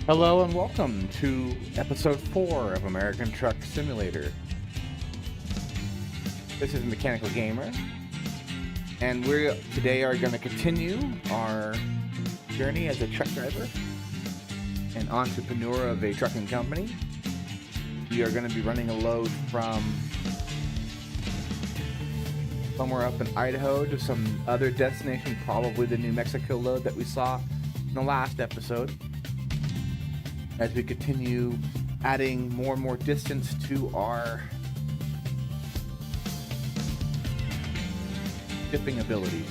Hello and welcome to episode 4 of American Truck Simulator. This is Mechanical Gamer, and we today are going to continue our journey as a truck driver and entrepreneur of a trucking company. We are going to be running a load from somewhere up in Idaho to some other destination, probably the New Mexico load that we saw in the last episode, as we continue adding more and more distance to our shipping abilities.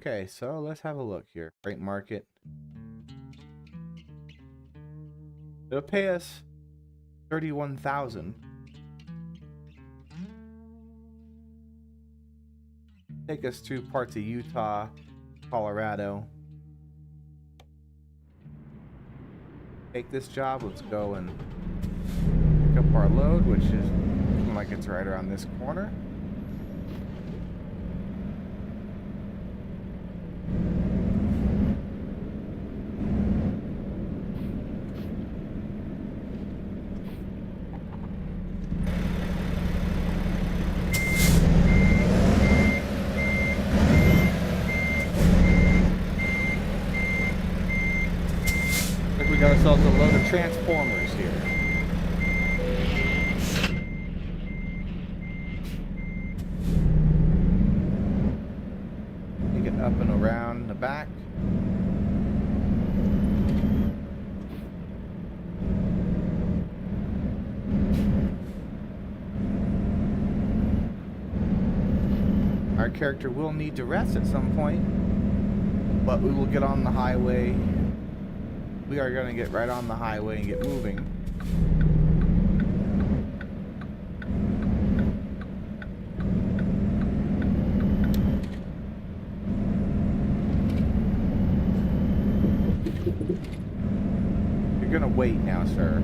Okay, so let's have a look here. Freight market. It'll pay us $31,000. Take us through parts of Utah, Colorado. Take this job. Let's go and pick up our load, which is looking like it's right around this corner. We got ourselves a load of transformers here. Take it up and around the back. Our character will need to rest at some point, but we will get on the highway. We are going to get right on the highway and get moving. You're going to wait now, sir.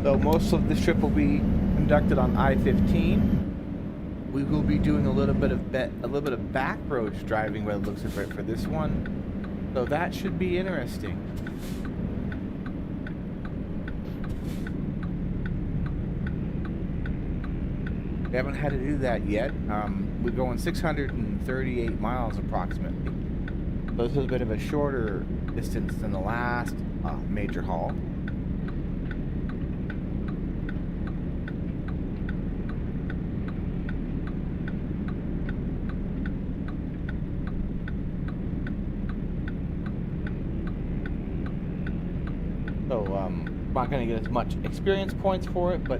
So most of this trip will be conducted on I-15. We will be doing a little bit of back roads driving by the looks of it for this one. So that should be interesting. We haven't had to do that yet. We're going 638 miles approximately. So this is a bit of a shorter distance than the last major haul. So I'm not going to get as much experience points for it, but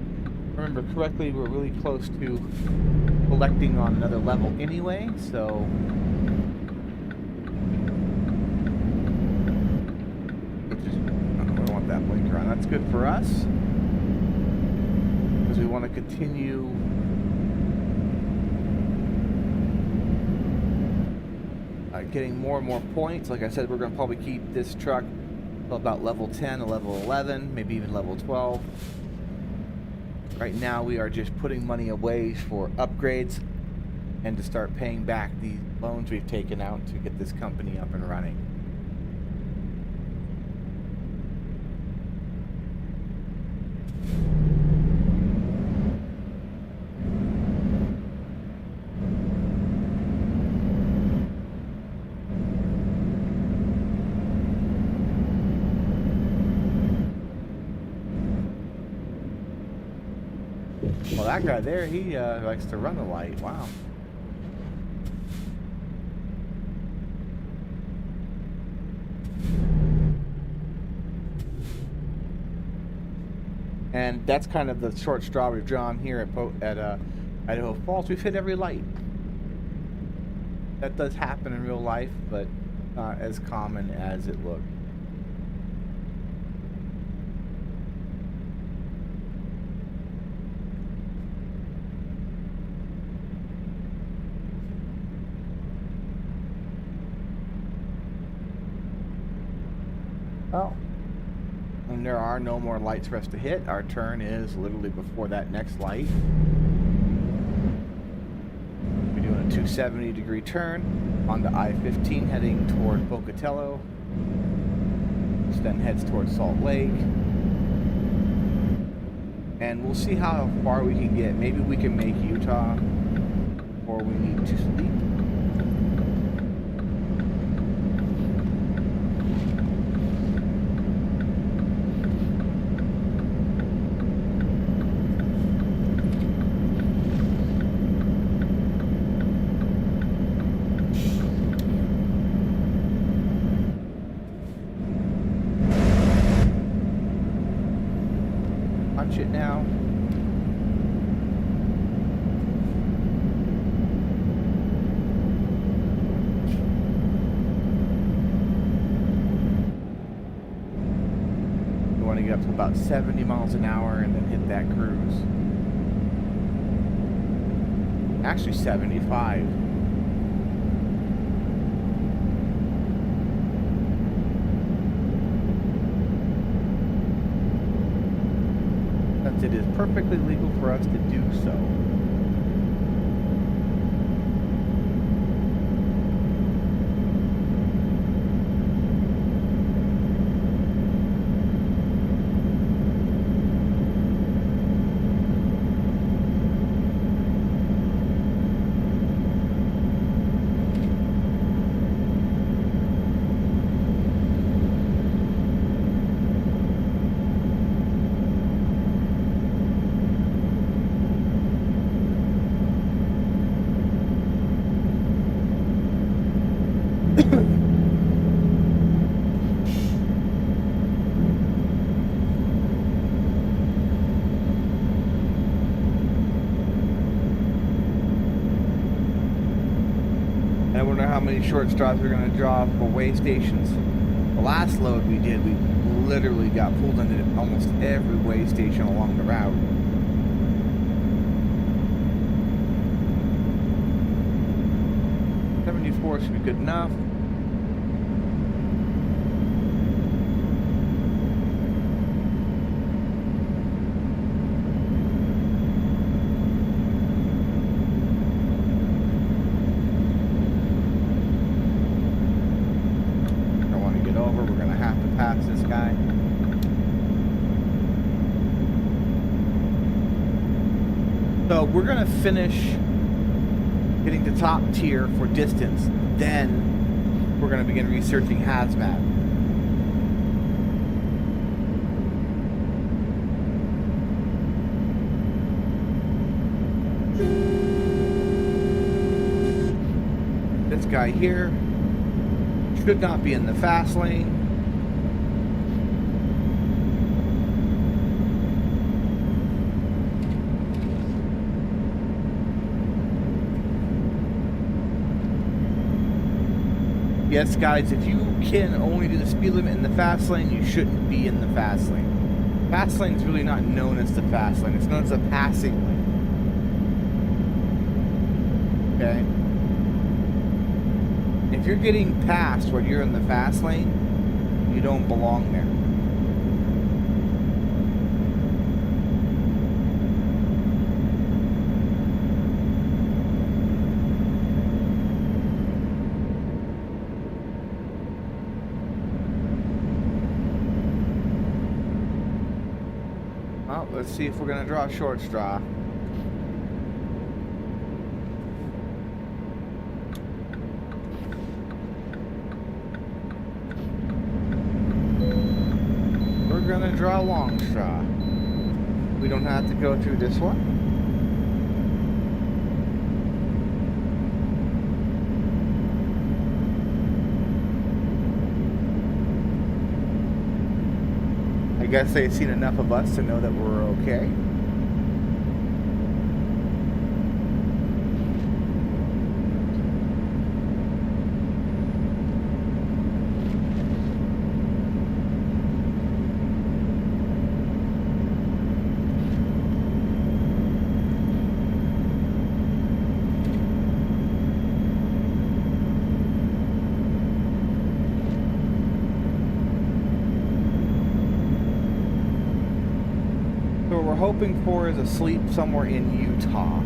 remember correctly, we're really close to collecting on another level anyway, so I want that blinker on. That's good for us, because we want to continue getting more and more points. Like I said, we're going to probably keep this truck till about level 10 or level 11, maybe even level 12. Right now we are just putting money away for upgrades and to start paying back the loans we've taken out to get this company up and running. that guy there, he likes to run the light. Wow. And that's kind of the short straw we've drawn here at Idaho Falls. We've hit every light. That does happen in real life, but not as common as it looks. Oh. And there are no more lights for us to hit. Our turn is literally before that next light. We're doing a 270-degree turn on the I-15 heading toward Pocatello, which then heads towards Salt Lake. And we'll see how far we can get. Maybe we can make Utah before we need to sleep. It now. We want to get up to about 70 miles an hour and then hit that cruise. Actually 75. It is perfectly legal for us to do so. I wonder how many short straws we're going to draw for way stations. The last load we did, we literally got pulled into almost every way station along the route. .74 should be good enough. This guy. So we're gonna finish getting the top tier for distance, then we're gonna begin researching hazmat. This guy here should not be in the fast lane. Yes, guys, if you can only do the speed limit in the fast lane, you shouldn't be in the fast lane. Fast lane is really not known as the fast lane. It's known as a passing lane. Okay? If you're getting passed when you're in the fast lane, you don't belong there. Well, let's see if we're going to draw a short straw. We're going to draw a long straw. We don't have to go through this one. guess they've seen enough of us to know that we're okay. Hoping for is a sleep somewhere in Utah,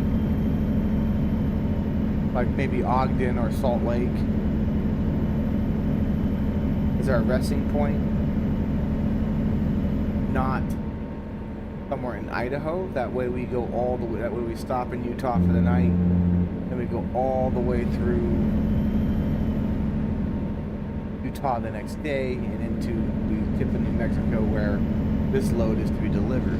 like maybe Ogden or Salt Lake. Is there a resting point? Not somewhere in Idaho. That way we go all the way. That way we stop in Utah for the night, and we go all the way through Utah the next day and into Tiffin, New Mexico, where this load is to be delivered.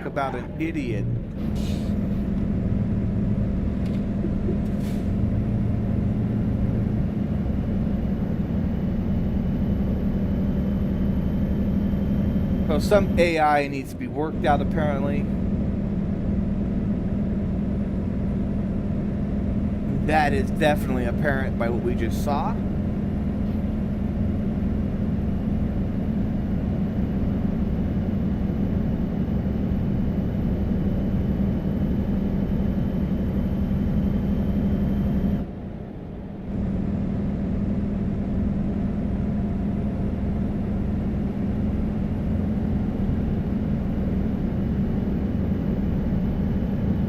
About an idiot. So some AI needs to be worked out apparently. That is definitely apparent by what we just saw.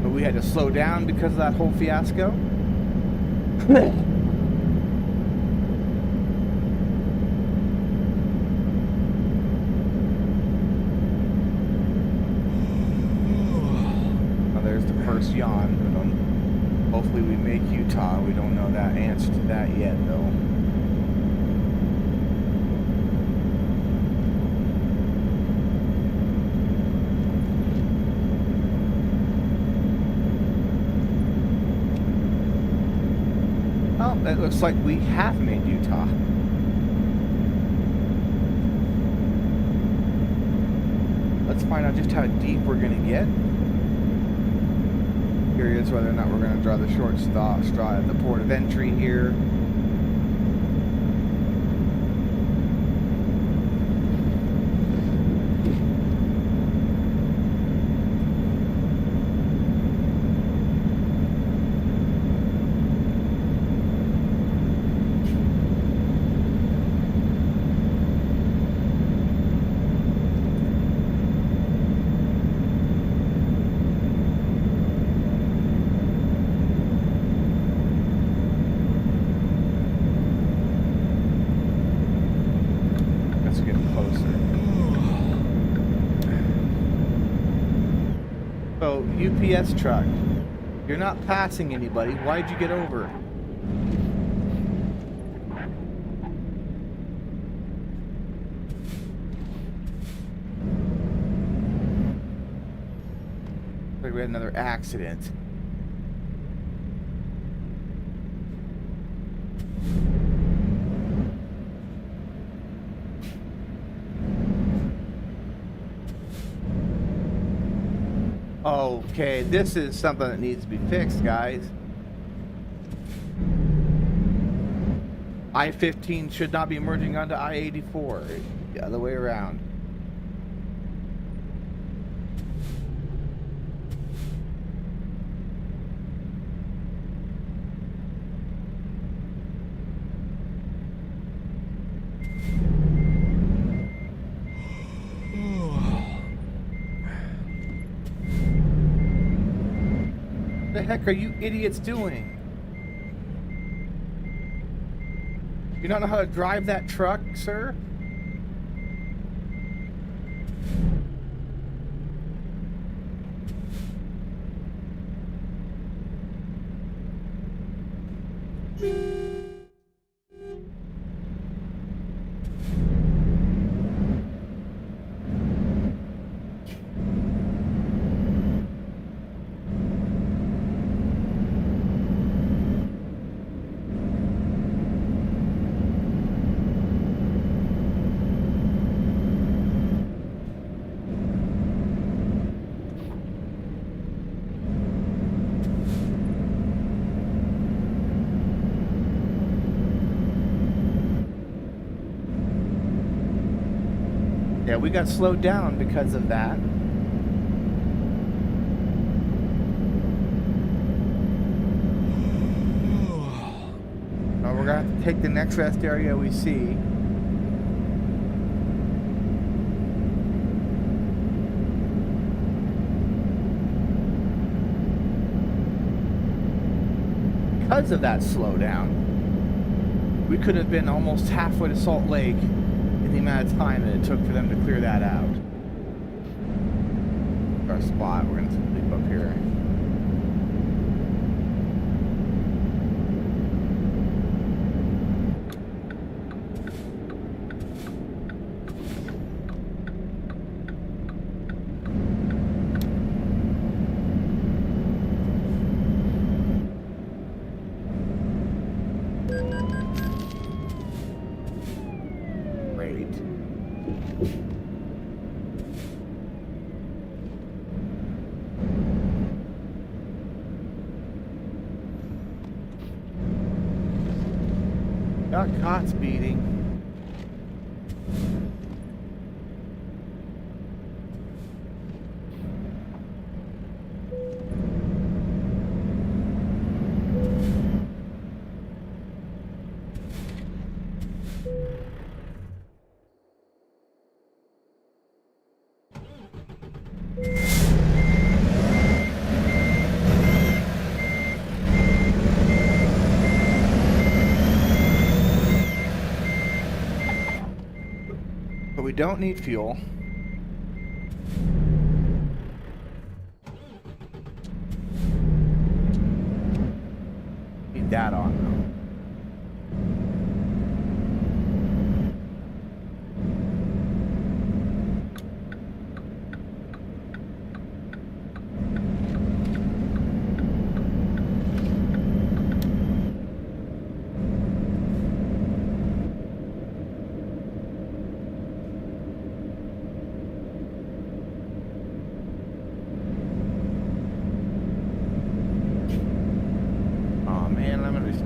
We had to slow down because of that whole fiasco. Well, there's the first yawn. Hopefully we make Utah. We don't know that answer to that yet, though. It looks like we have made Utah. Let's find out just how deep we're going to get. Curious whether or not we're going to draw the short straw at the port of entry here. UPS truck, you're not passing anybody. Why'd you get over? Like we had another accident. Okay, this is something that needs to be fixed, guys. I-15 should not be merging onto I-84. The other way around. What the heck are you idiots doing? You don't know how to drive that truck, sir? Yeah, we got slowed down because of that. Now we're gonna have to take the next rest area we see. Because of that slowdown, we could have been almost halfway to Salt Lake in the amount of time that it took for them to clear that out. Our spot, we're gonna sleep up here. Got caught speeding. But we don't need fuel. Need that on though.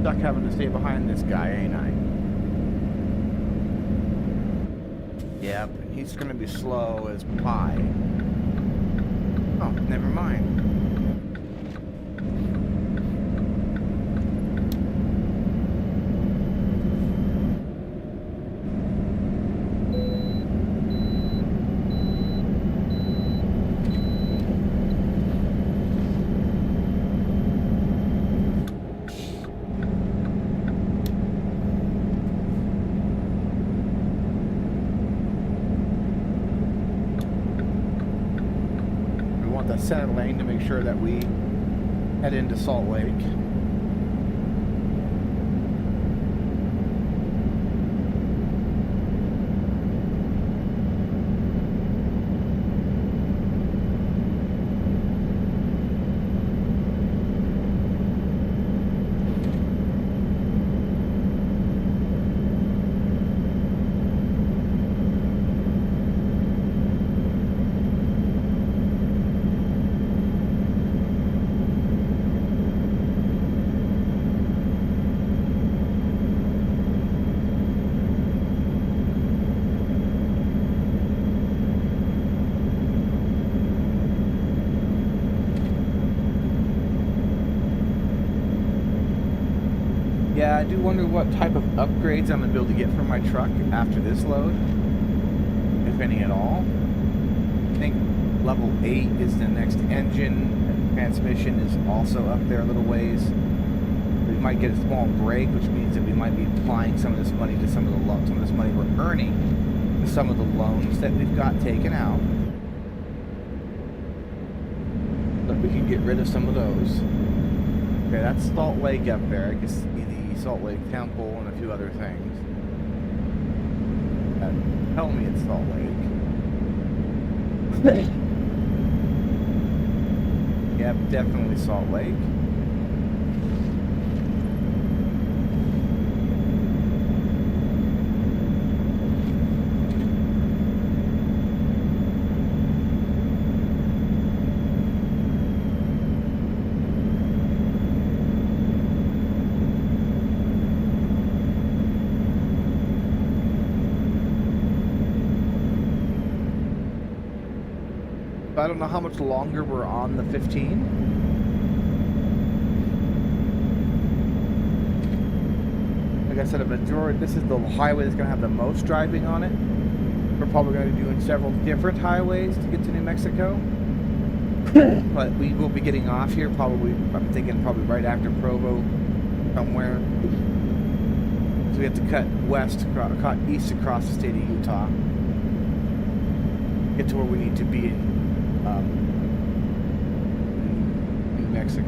Stuck having to stay behind this guy, ain't I? Yep, he's gonna be slow as pie. Oh, never mind. Center lane to make sure that we head into Salt Lake. Yeah, I do wonder what type of upgrades I'm going to be able to get for my truck after this load, if any at all. I think level 8 is the next engine, and transmission is also up there a little ways. We might get a small break, which means that we might be applying some of this money to some of this money we're earning to some of the loans that we've got taken out. But we can get rid of some of those. Okay, that's Salt Lake up there. I can see the Salt Lake Temple and a few other things. Tell me it's Salt Lake. Yep, definitely Salt Lake. But I don't know how much longer we're on the 15. Like I said, a majority, this is the highway that's going to have the most driving on it. We're probably going to be doing several different highways to get to New Mexico. But we will be getting off here probably, I'm thinking probably right after Provo somewhere. So we have to cut west, cut east across the state of Utah. Get to where we need to be in New Mexico.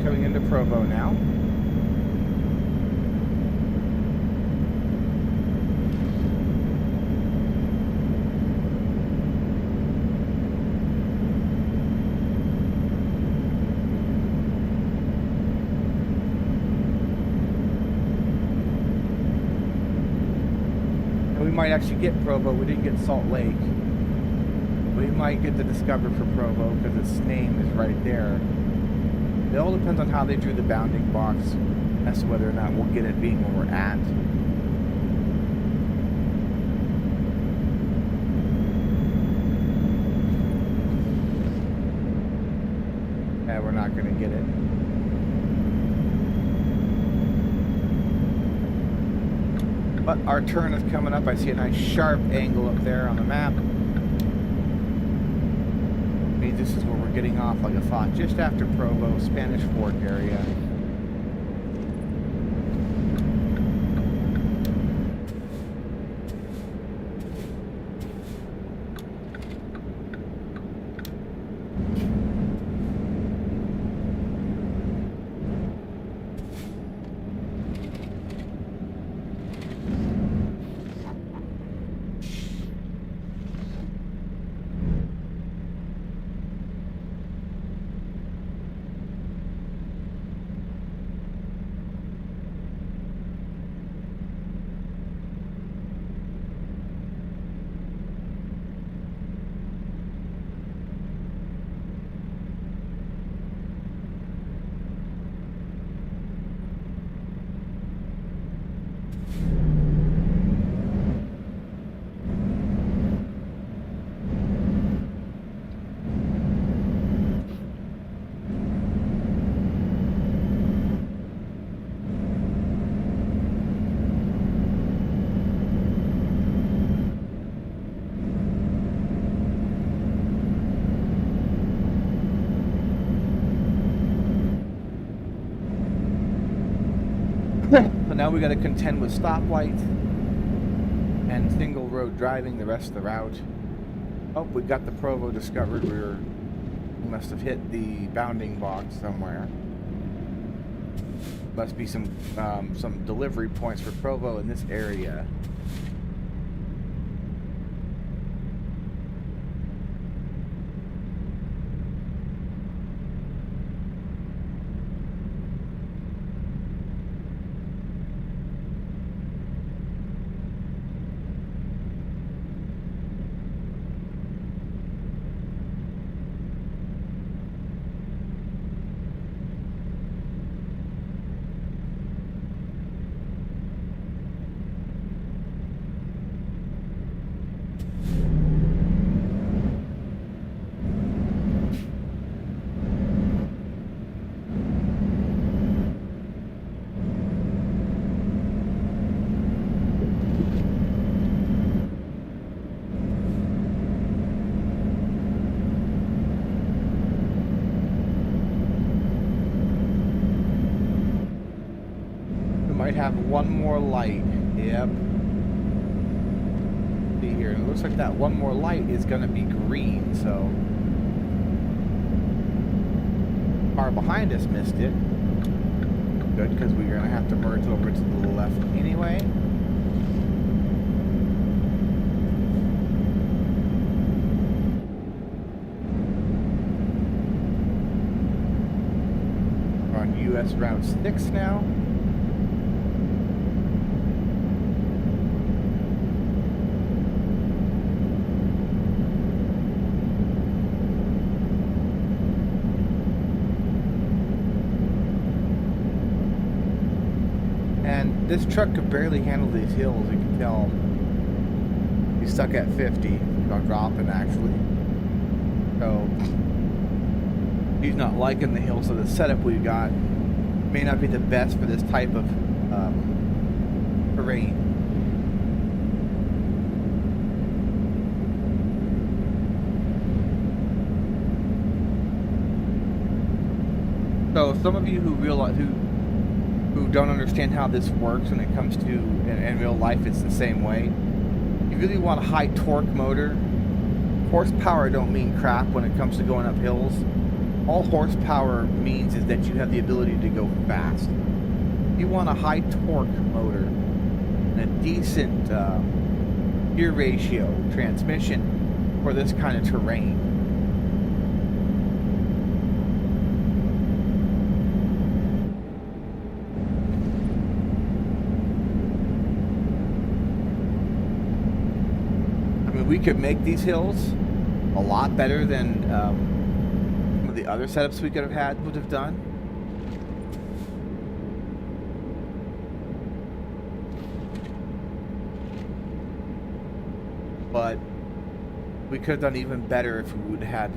Coming into Provo now. And we might actually get Provo. We didn't get Salt Lake. We might get the Discover for Provo because its name is right there. It all depends on how they drew the bounding box as to whether or not we'll get it being where we're at. Yeah, we're not going to get it. But our turn is coming up. I see a nice sharp angle up there on the map. This is where we're getting off, like I thought, just after Provo, Spanish Fork area. So now we got to contend with stoplights and single road driving the rest of the route. Oh, we got the Provo discovered. We must have hit the bounding box somewhere. Must be some delivery points for Provo in this area. Might have one more light. Yep. See here, it looks like that one more light is going to be green, so car behind us missed it. Good, because we're going to have to merge over to the left anyway. US Route 6 now. And this truck could barely handle these hills, you can tell. He's stuck at 50, not dropping actually. So he's not liking the hills, so the setup we've got may not be the best for this type of terrain. So some of you who realize who don't understand how this works when it comes to in real life, it's the same way. You really want a high torque motor. Horsepower don't mean crap when it comes to going up hills. All horsepower means is that you have the ability to go fast. You want a high torque motor and a decent gear ratio transmission for this kind of terrain. We could make these hills a lot better than some of the other setups we would have done. But we could have done even better if we would have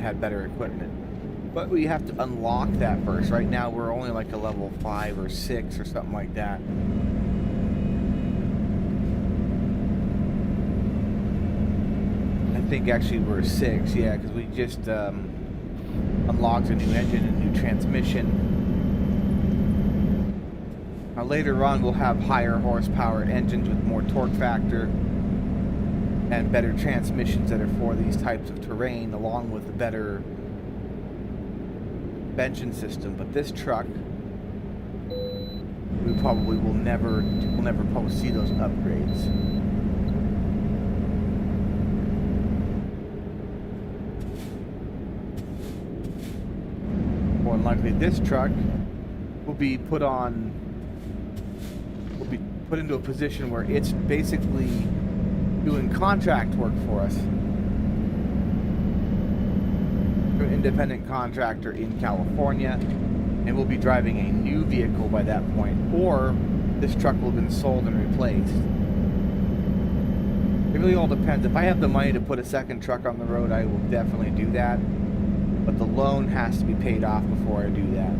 had better equipment. But we have to unlock that first. Right now we're only like a level 5 or 6 or something like that. I think actually we're 6, yeah, because we just unlocked a new engine and new transmission. Now later on we'll have higher horsepower engines with more torque factor and better transmissions that are for these types of terrain, along with a better suspension system. But this truck, we probably will never probably see those upgrades. More than likely, this truck will be put into a position where it's basically doing contract work for us. We're an independent contractor in California, and we'll be driving a new vehicle by that point, or this truck will have been sold and replaced. It really all depends. If I have the money to put a second truck on the road, I will definitely do that. But the loan has to be paid off before I do that.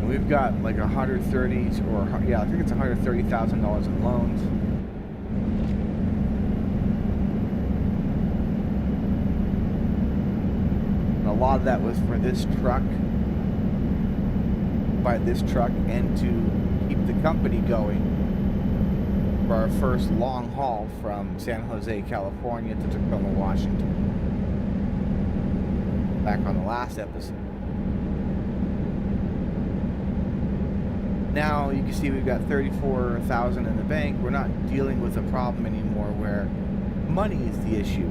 We've got like I think it's $130,000 in loans. And a lot of that was for this truck, buy this truck, and to keep the company going for our first long haul from San Jose, California to Tacoma, Washington. Back on the last episode. Now you can see we've got $34,000 in the bank. We're not dealing with a problem anymore where money is the issue.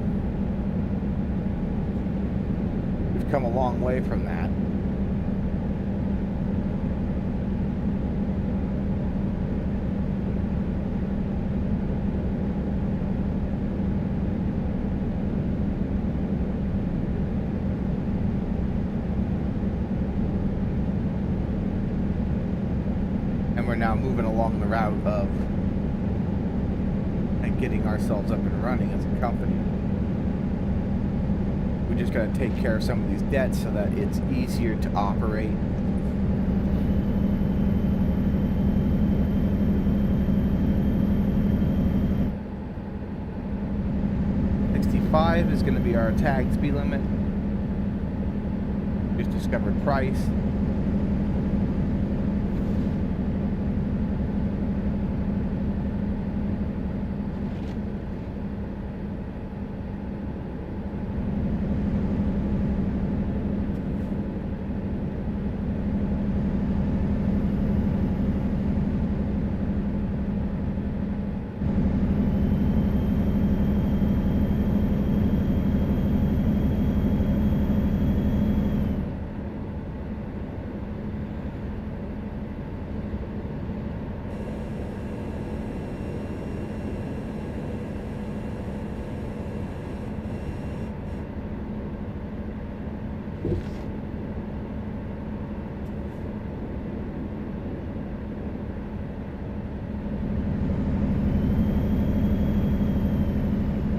We've come a long way from that. We're now moving along the route of and getting ourselves up and running as a company. We just got to take care of some of these debts so that it's easier to operate. $65 is going to be our tagged speed limit. Just discovered price.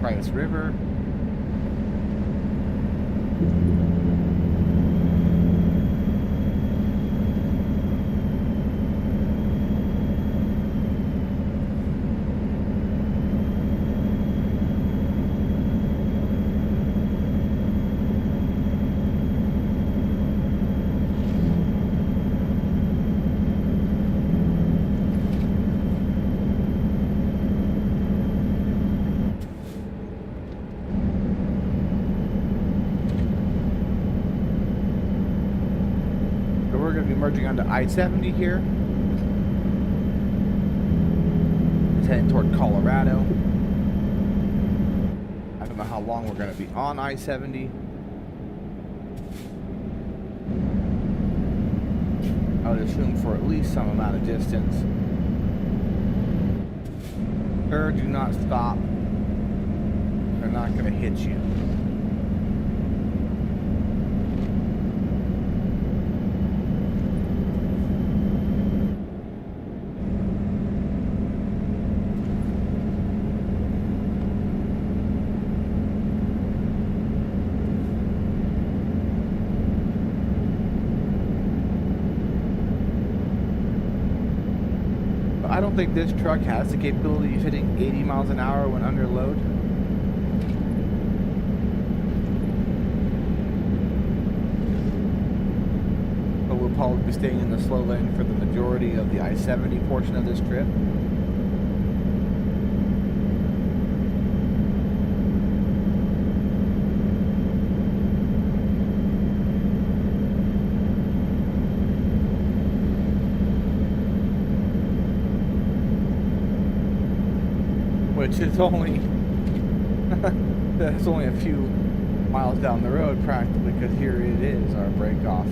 Price River. We're going to be merging onto I-70 here. It's heading toward Colorado. I don't know how long we're going to be on I-70. I would assume for at least some amount of distance. Sir, do not stop. They're not going to hit you. I don't think this truck has the capability of hitting 80 miles an hour when under load. But we'll probably be staying in the slow lane for the majority of the I-70 portion of this trip. Which is only that's only a few miles down the road practically, because here it is, our break off.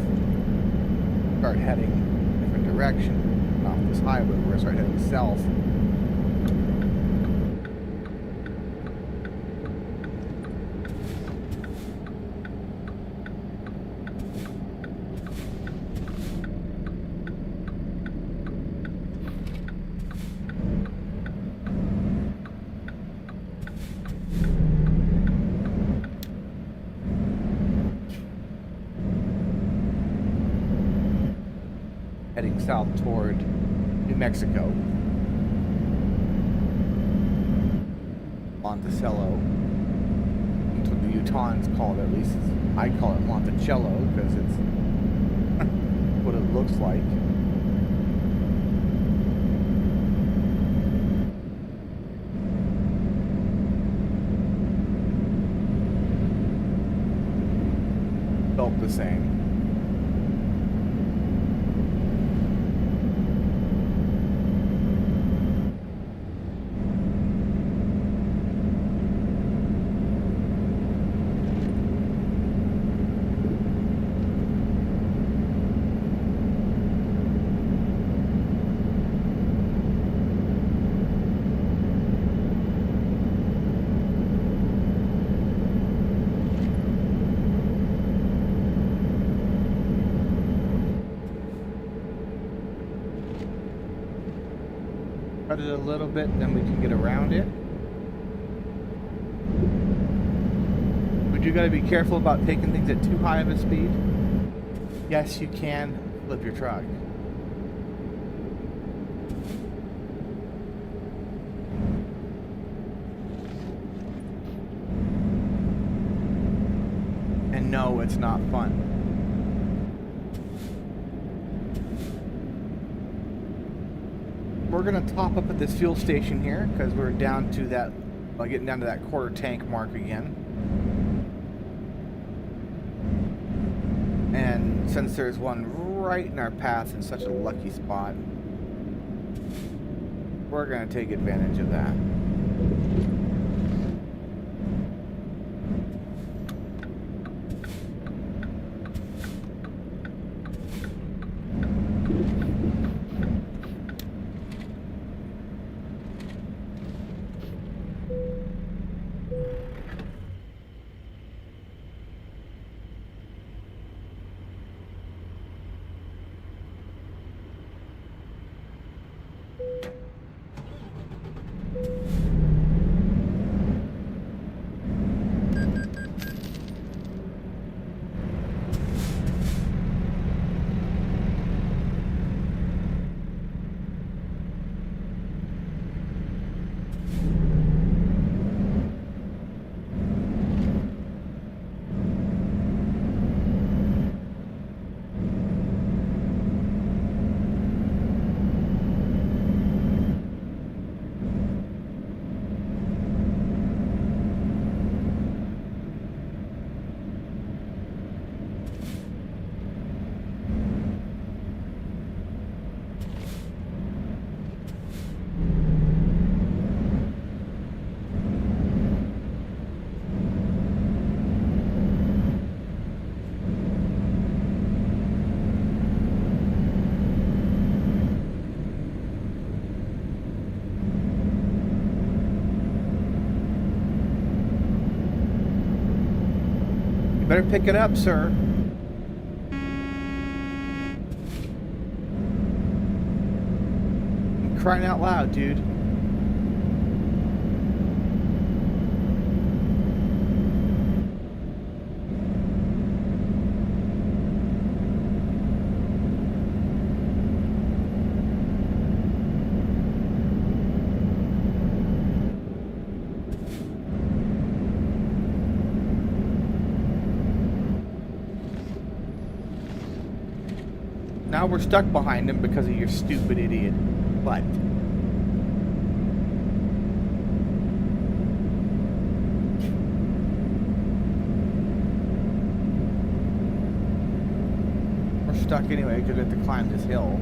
Start heading a different direction off this highway. We're gonna start heading south. Heading south toward New Mexico. Monticello. That's what the Utahns call it, at least. I call it Monticello because it's what it looks like. Felt the same. Cut it a little bit, then we can get around it. But you gotta be careful about taking things at too high of a speed. Yes, you can flip your truck. And no, it's not fun. We're gonna top up at this fuel station here because we're down to that, getting down to that quarter tank mark again. And since there's one right in our path in such a lucky spot, we're gonna take advantage of that. better pick it up, sir. I'm crying out loud, dude. Now we're stuck behind him because of your stupid idiot butt. We're stuck anyway because we have to climb this hill.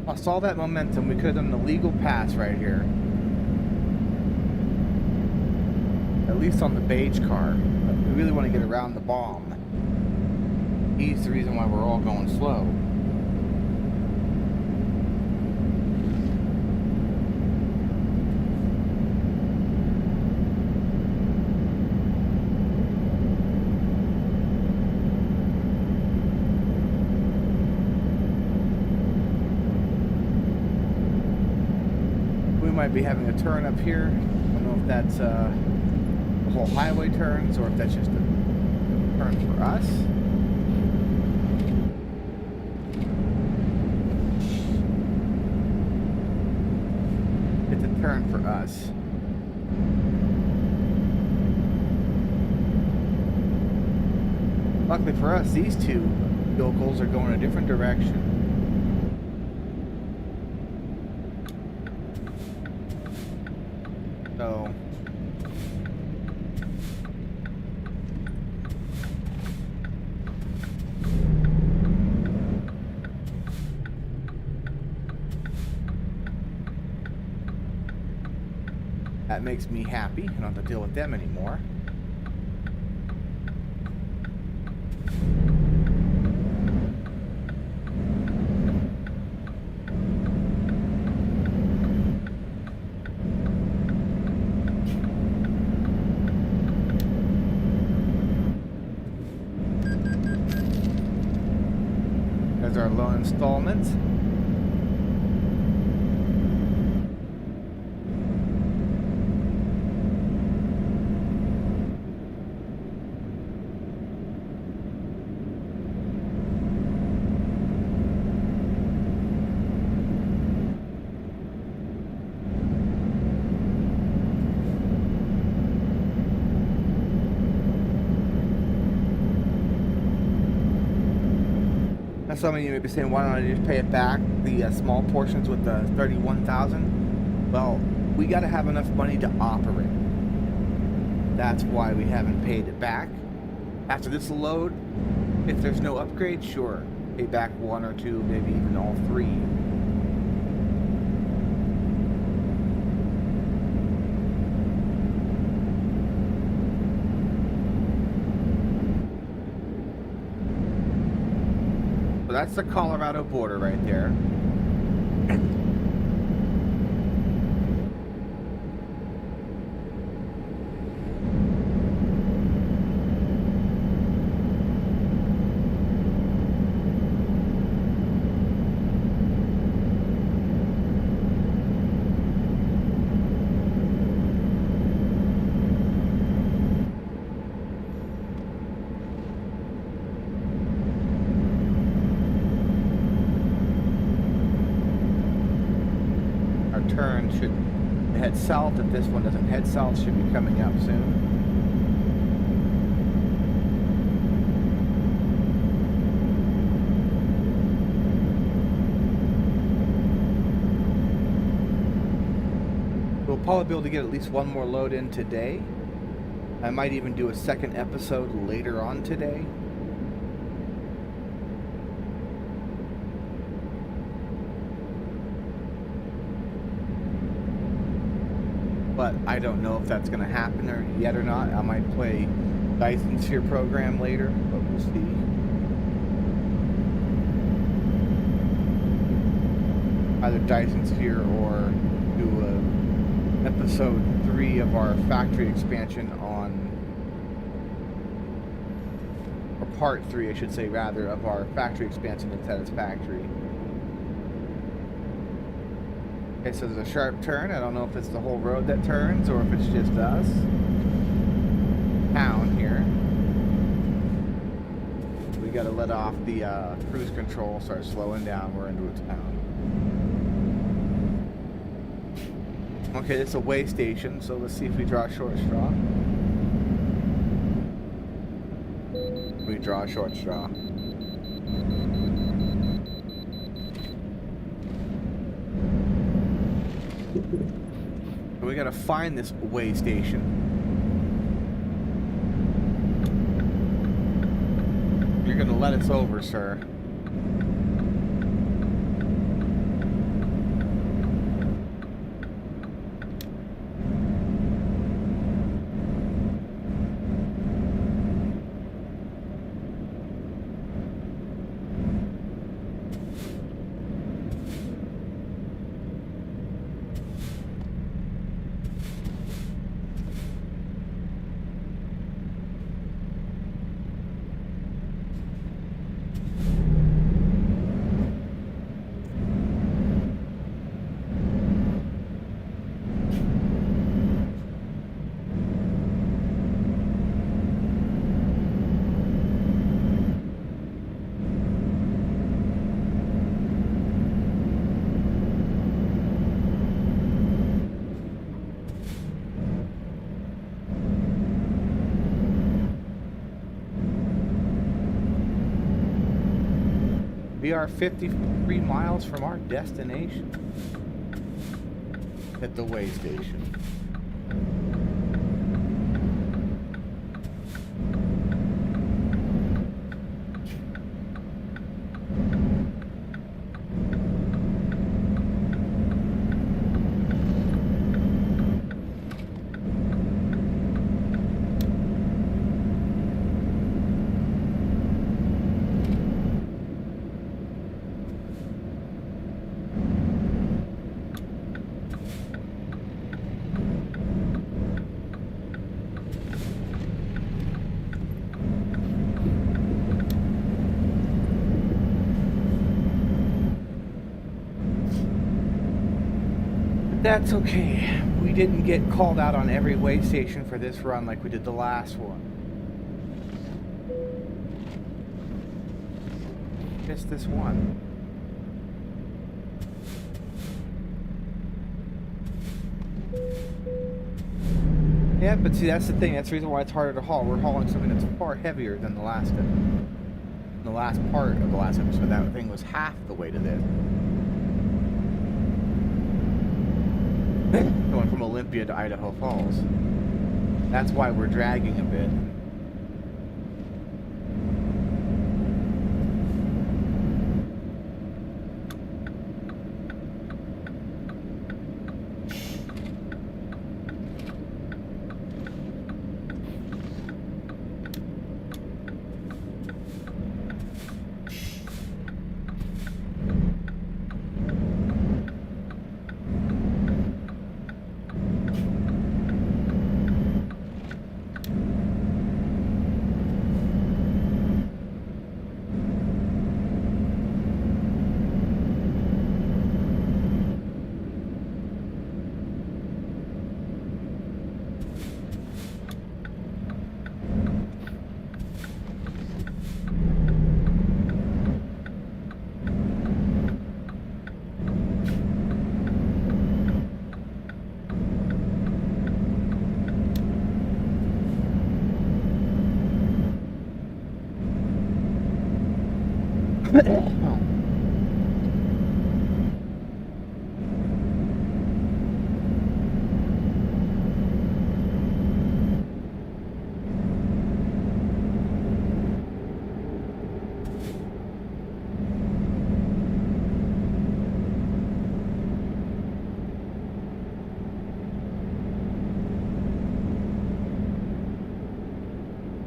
Lost all that momentum. We could have done the legal pass right here. At least on the beige car. But we really want to get around the bomb. He's the reason why we're all going slow. Might be having a turn up here. I don't know if that's the whole highway turns or if that's just a turn for us. It's a turn for us. Luckily for us, these two yokels are going a different direction. So that makes me happy. I don't have to deal with them anymore. Our loan installment. Some of you may be saying, why don't I just pay it back, the small portions with the 31,000? Well, we got to have enough money to operate. That's why we haven't paid it back. After this load, if there's no upgrade, sure, pay back one or two, maybe even all three. So that's the Colorado border right there. Turn should head south. If this one doesn't head south, should be coming up soon. We'll probably be able to get at least one more load in today. I might even do a second episode later on today. But I don't know if that's going to happen yet or not. I might play Dyson Sphere program later, but we'll see. Either Dyson Sphere or do episode 3 of our factory expansion on, or part 3, I should say, rather, of our factory expansion at Satisfactory. Okay, so there's a sharp turn. I don't know if it's the whole road that turns or if it's just us. Town here. We gotta let off the cruise control, start slowing down. We're into a town. Okay, it's a way station, so let's see if we draw a short straw. We draw a short straw. We gotta find this way station. You're gonna let us over, sir. We are 53 miles from our destination at the way station. That's okay. We didn't get called out on every way station for this run like we did the last one. Just this one. Yeah, but see, that's the thing. That's the reason why it's harder to haul. We're hauling something that's far heavier than the last part of the last episode. That thing was half the weight of this. Going from Olympia to Idaho Falls. That's why we're dragging a bit. Oh.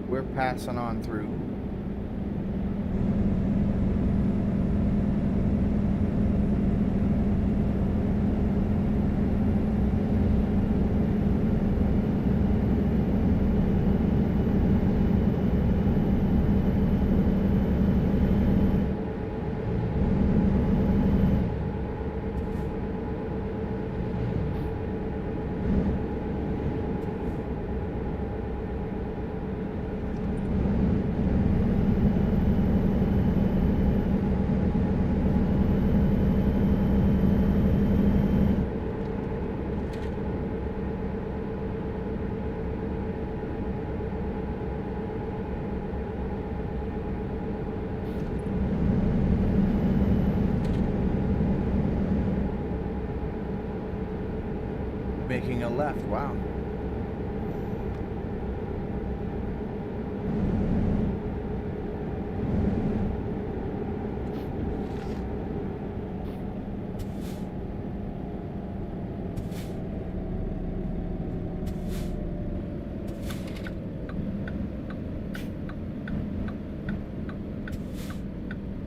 We're passing on through. Making a left, wow.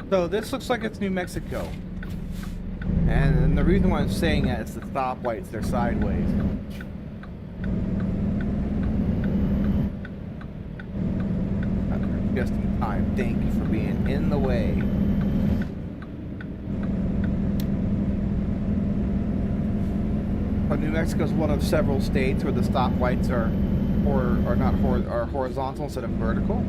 So this looks like it's New Mexico. And the reason why I'm saying that is the stoplights, they're sideways. Just in time. Thank you for being in the way. But New Mexico is one of several states where the stoplights are horizontal instead of vertical.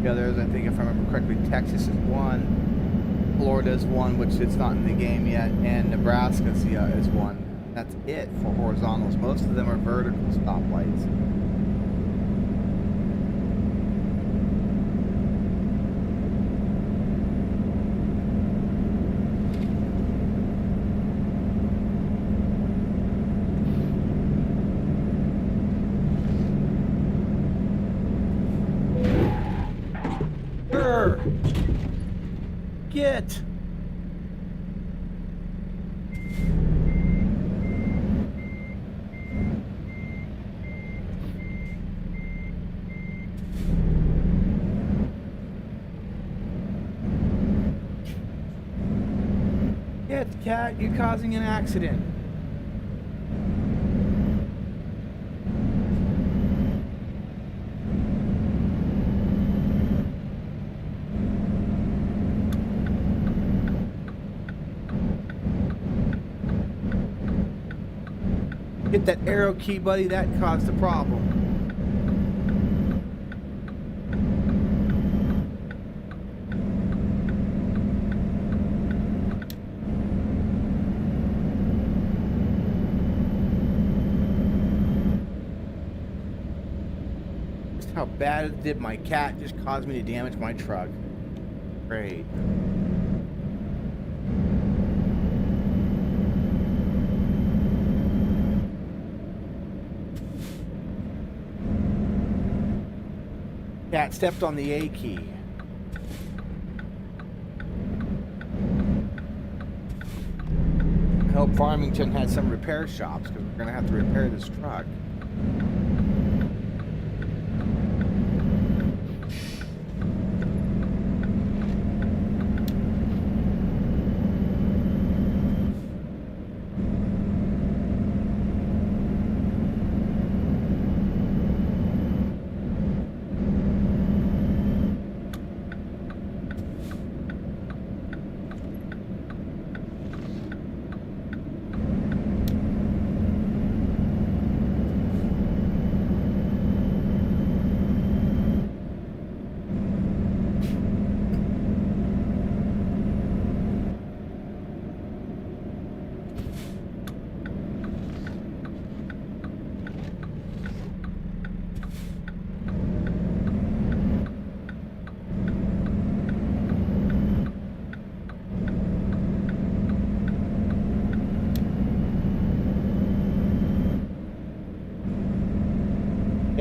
The others, I think if I remember correctly, Texas is one, Florida is one, which it's not in the game yet, and Nebraska is one. That's it for horizontals. Most of them are vertical stoplights. Get! Get, cat, you're causing an accident. Hit that arrow key, buddy. That caused the problem. Just how bad it did my cat just caused me to damage my truck. Great. Cat stepped on the A key. I hope Farmington has some repair shops because we're going to have to repair this truck.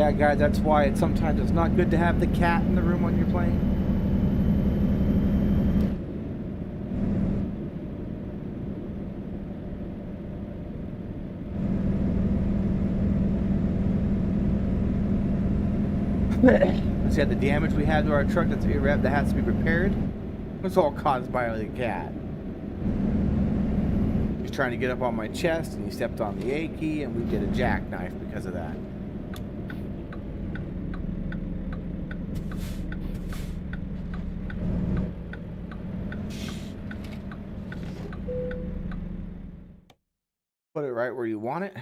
Yeah, guys, that's why sometimes it's not good to have the cat in the room when you're playing. Let's see the damage we had to our truck that has to be repaired. It's all caused by the cat. He's trying to get up on my chest and he stepped on the A key and we did a jackknife because of that. Put it right where you want it.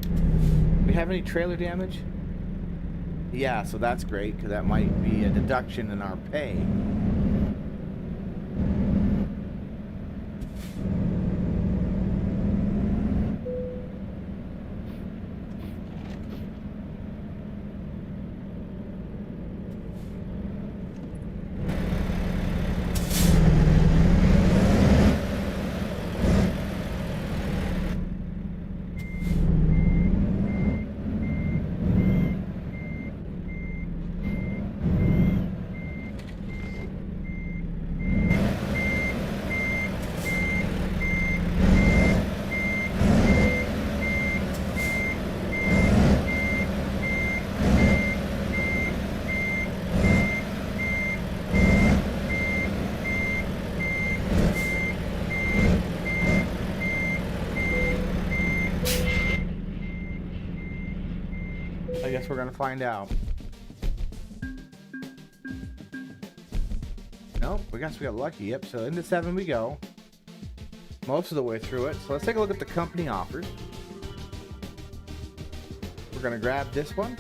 Do we have any trailer damage? Yeah, so that's great because that might be a deduction in our pay. I guess we're gonna find out. Nope, I guess we got lucky. Yep, so into 7 we go. Most of the way through it. So let's take a look at the company offers. We're gonna grab this one.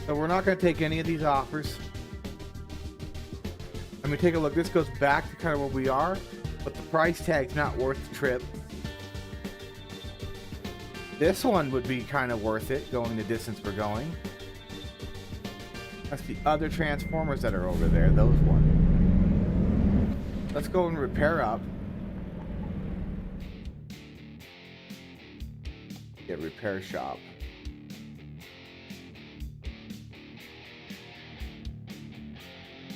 So we're not gonna take any of these offers. I mean, take a look. This goes back to kind of where we are, but the price tag's not worth the trip. This one would be kind of worth it, going the distance we're going. That's the other Transformers that are over there, those ones. Let's go and repair up. Get repair shop.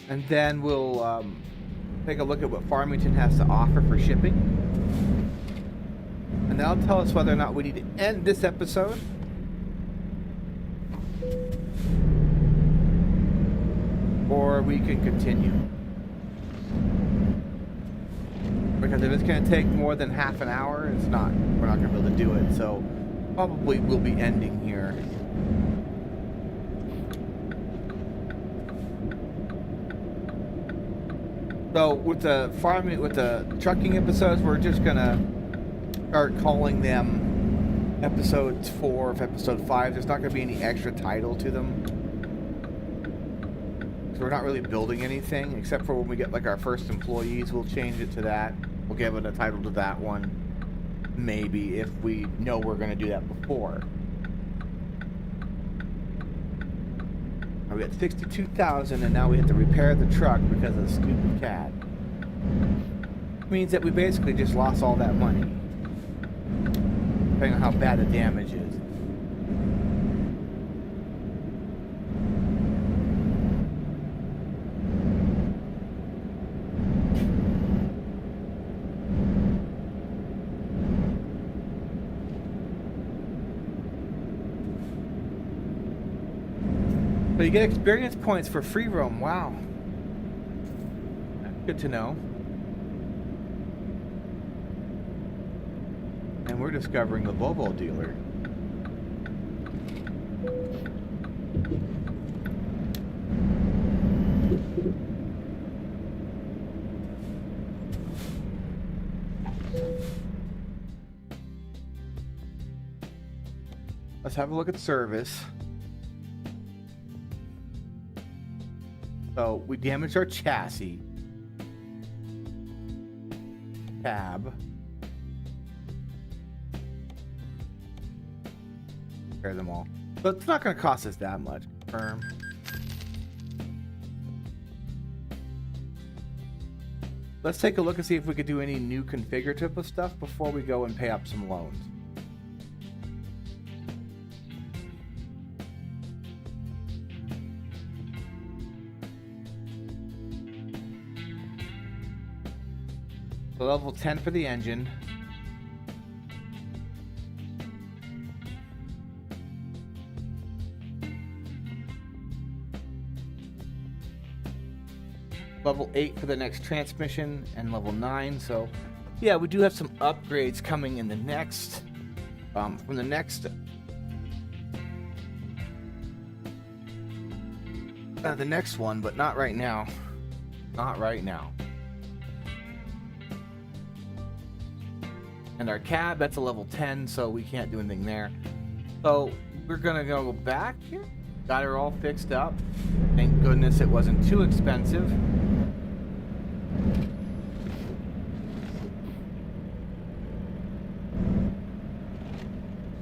And then we'll take a look at what Farmington has to offer for shipping. And that'll tell us whether or not we need to end this episode. Or we can continue. Because if it's going to take more than half an hour, we're not going to be able to do it. So probably we'll be ending here. So with the trucking episodes, we're just going to start calling them episodes 4 of episode 5. There's not going to be any extra title to them. So we're not really building anything, except for when we get like our first employees, we'll change it to that. We'll give it a title to that one, maybe, if we know we're going to do that before. Now we got 62,000 and now we have to repair the truck because of the stupid cat. Means that we basically just lost all that money. Depending on how bad the damage is. So you get experience points for free roam. Wow. Good to know. And we're discovering the Volvo dealer. Let's have a look at service. So we damaged our chassis. Cab. Repair them all. But it's not going to cost us that much. Confirm. Let's take a look and see if we could do any new configurative stuff before we go and pay up some loans. So level 10 for the engine. Level 8 for the next transmission, and level 9. So yeah, we do have some upgrades coming in the next from the next one, but not right now. Not right now. And our cab, that's a level 10, so we can't do anything there. So we're gonna go back here. Got her all fixed up. Thank goodness it wasn't too expensive.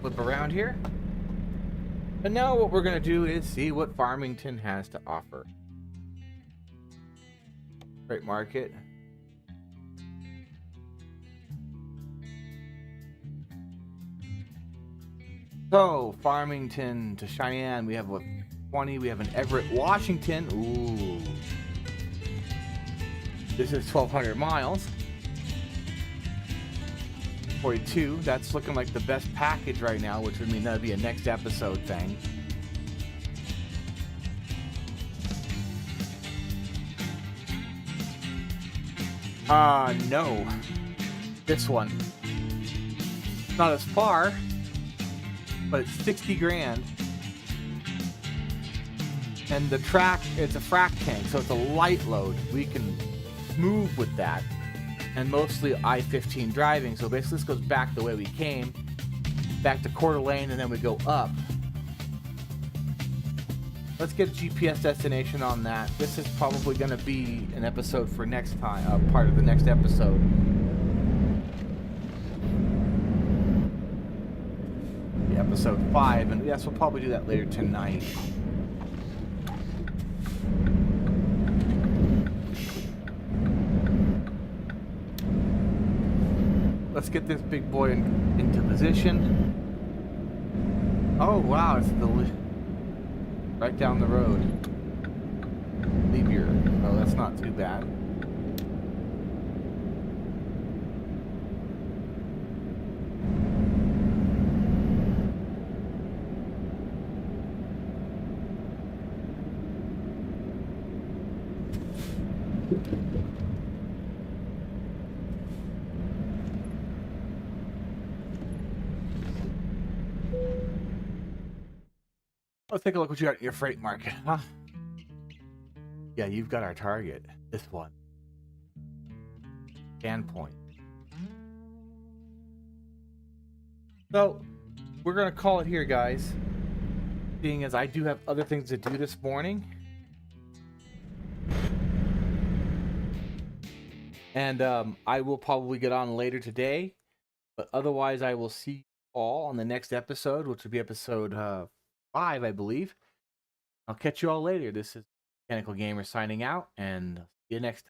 Flip around here. And now what we're gonna do is see what Farmington has to offer. Freight market. So, Farmington to Cheyenne, we have a 20, we have an Everett, Washington. Ooh. This is 1,200 miles. 42, that's looking like the best package right now, which would mean that would be a next episode thing. No. This one. Not as far, but it's 60 grand. And the track, it's a frac tank, so it's a light load. We can move with that. And mostly I-15 driving, so basically this goes back the way we came, back to Coeur d'Alene, and then we go up. Let's get a GPS destination on that. This is probably going to be an episode for next time, part of the next episode. Episode 5, and yes, we'll probably do that later tonight. Let's get this big boy into position. Oh wow, it's right down the road. Liebherr. Oh, that's not too bad. Let's take a look what you got in your freight market, huh? Yeah, you've got our target. This one. Standpoint. So, we're going to call it here, guys. Seeing as I do have other things to do this morning. And I will probably get on later today. But otherwise, I will see you all on the next episode, which will be episode 5, I believe. I'll catch you all later. This is Mechanical Gamer signing out, and see you next time.